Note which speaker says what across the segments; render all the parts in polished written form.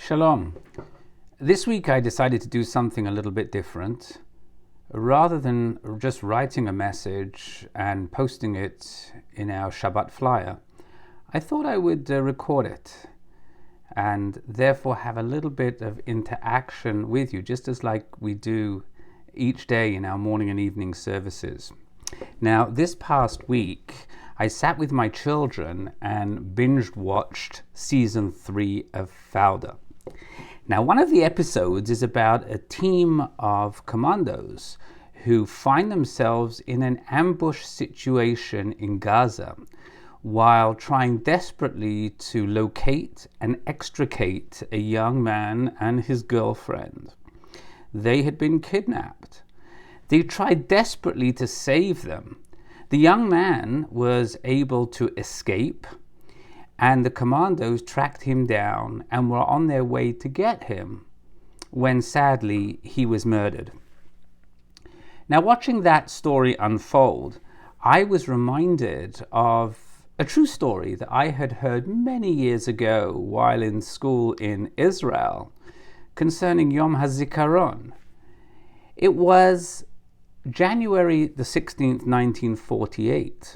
Speaker 1: Shalom. This week I decided to do something a little bit different. Rather than just writing a message and posting it in our Shabbat flyer, I thought I would record it and therefore have a little bit of interaction with you, just as like we do each day in our morning and evening services. Now, this past week, I sat with my children and binge-watched season 3 of Fauda. Now, one of the episodes is about a team of commandos who find themselves in an ambush situation in Gaza while trying desperately to locate and extricate a young man and his girlfriend. They had been kidnapped. They tried desperately to save them. The young man was able to escape, and the commandos tracked him down and were on their way to get him when sadly he was murdered. Now, watching that story unfold, I was reminded of a true story that I had heard many years ago while in school in Israel concerning Yom HaZikaron. It was January the 16th, 1948,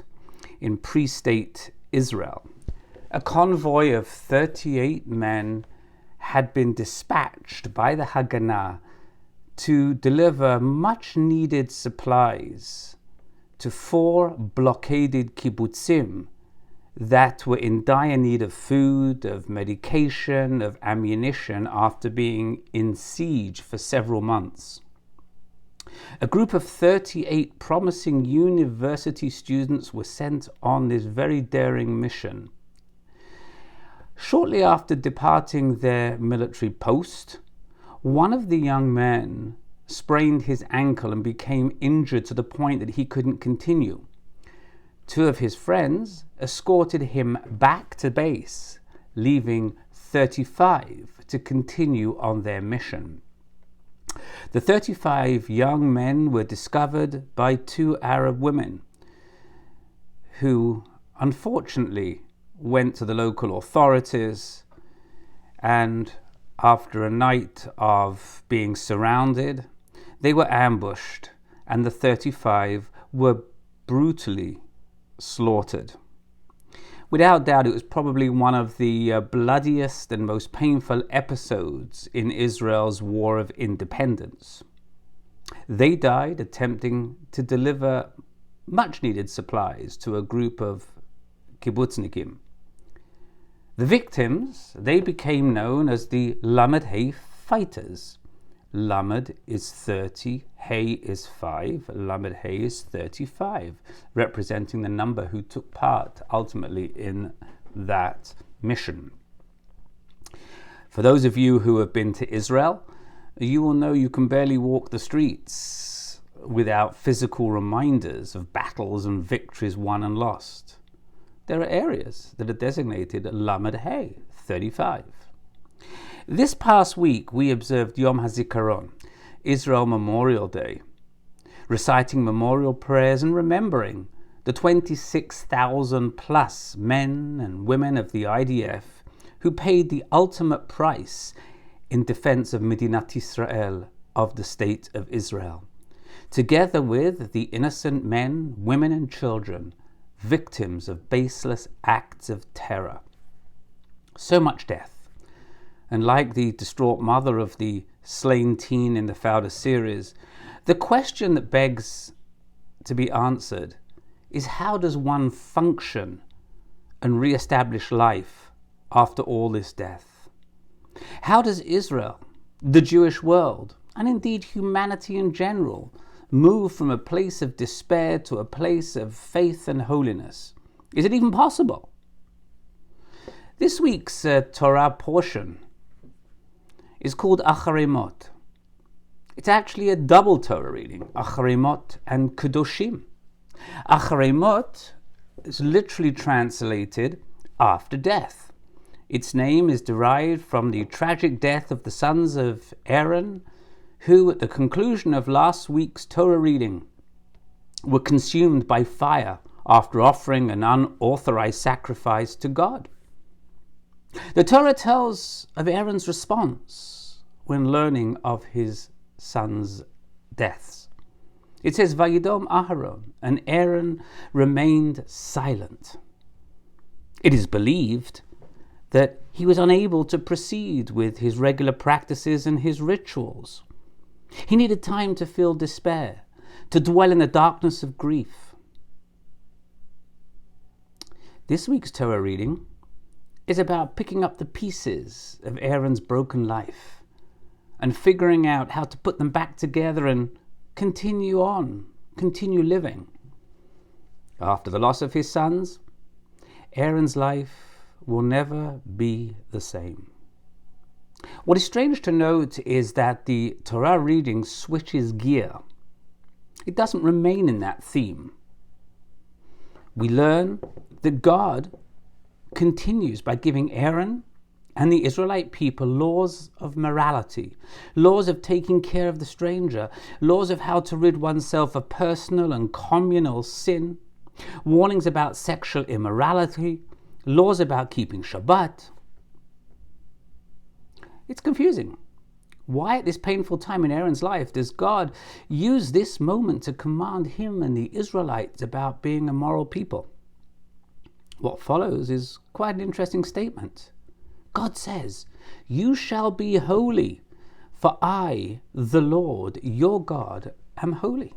Speaker 1: in pre-state Israel. A convoy of 38 men had been dispatched by the Haganah to deliver much-needed supplies to 4 blockaded kibbutzim that were in dire need of food, of medication, of ammunition after being in siege for several months. A group of 38 promising university students were sent on this very daring mission. Shortly after departing their military post, one of the young men sprained his ankle and became injured to the point that he couldn't continue. 2 of his friends escorted him back to base, leaving 35 to continue on their mission. The 35 young men were discovered by 2 Arab women who unfortunately went to the local authorities, and after a night of being surrounded, they were ambushed and the 35 were brutally slaughtered. Without doubt, it was probably one of the bloodiest and most painful episodes in Israel's War of Independence. They died attempting to deliver much-needed supplies to a group of kibbutznikim. The victims, they became known as the Lamed Hey fighters. Lamed is 30, Hey is 5, Lamed Hey is 35, representing the number who took part ultimately in that mission. For those of you who have been to Israel, you will know you can barely walk the streets without physical reminders of battles and victories won and lost. There are areas that are designated Lamed Hey, 35. This past week, we observed Yom HaZikaron, Israel Memorial Day, reciting memorial prayers and remembering the 26,000 plus men and women of the IDF who paid the ultimate price in defense of Medinat Israel, of the State of Israel, together with the innocent men, women and children, victims of baseless acts of terror. So much death. And like the distraught mother of the slain teen in the Fauda series, the question that begs to be answered is, how does one function and re-establish life after all this death? How does Israel, the Jewish world, and indeed humanity in general, move from a place of despair to a place of faith and holiness? Is it even possible? This week's Torah portion is called Acharei Mot. It's actually a double Torah reading, Acharei Mot and Kedoshim. Acharei Mot is literally translated after death. Its name is derived from the tragic death of the sons of Aaron, who at the conclusion of last week's Torah reading were consumed by fire after offering an unauthorized sacrifice to God. The Torah tells of Aaron's response when learning of his son's deaths. It says, Vayidom Aharon, and Aaron remained silent. It is believed that he was unable to proceed with his regular practices and his rituals. He needed time to feel despair, to dwell in the darkness of grief. This week's Torah reading is about picking up the pieces of Aaron's broken life and figuring out how to put them back together and continue living. After the loss of his sons, Aaron's life will never be the same. What is strange to note is that the Torah reading switches gear. It doesn't remain in that theme. We learn that God continues by giving Aaron and the Israelite people laws of morality, laws of taking care of the stranger, laws of how to rid oneself of personal and communal sin, warnings about sexual immorality, laws about keeping Shabbat. It's confusing. Why at this painful time in Aaron's life does God use this moment to command him and the Israelites about being a moral people? What follows is quite an interesting statement. God says, "You shall be holy, for I, the Lord, your God, am holy."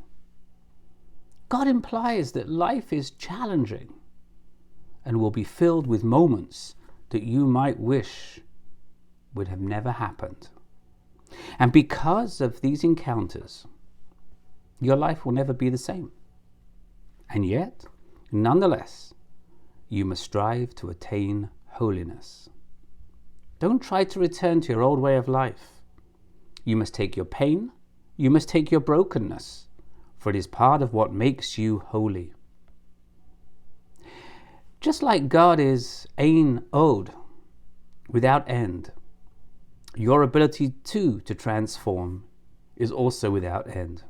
Speaker 1: God implies that life is challenging and will be filled with moments that you might wish would have never happened. And because of these encounters, your life will never be the same. And yet, nonetheless, you must strive to attain holiness. Don't try to return to your old way of life. You must take your pain, you must take your brokenness, for it is part of what makes you holy. Just like God is Ein Od, without end, your ability to transform is also without end.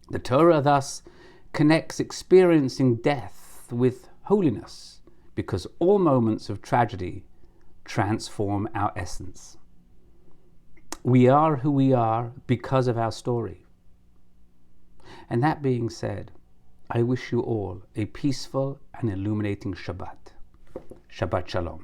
Speaker 1: The Torah thus connects experiencing death with holiness, because all moments of tragedy transform our essence. We are who we are because of our story. And that being said, I wish you all a peaceful and illuminating Shabbat. Shabbat Shalom.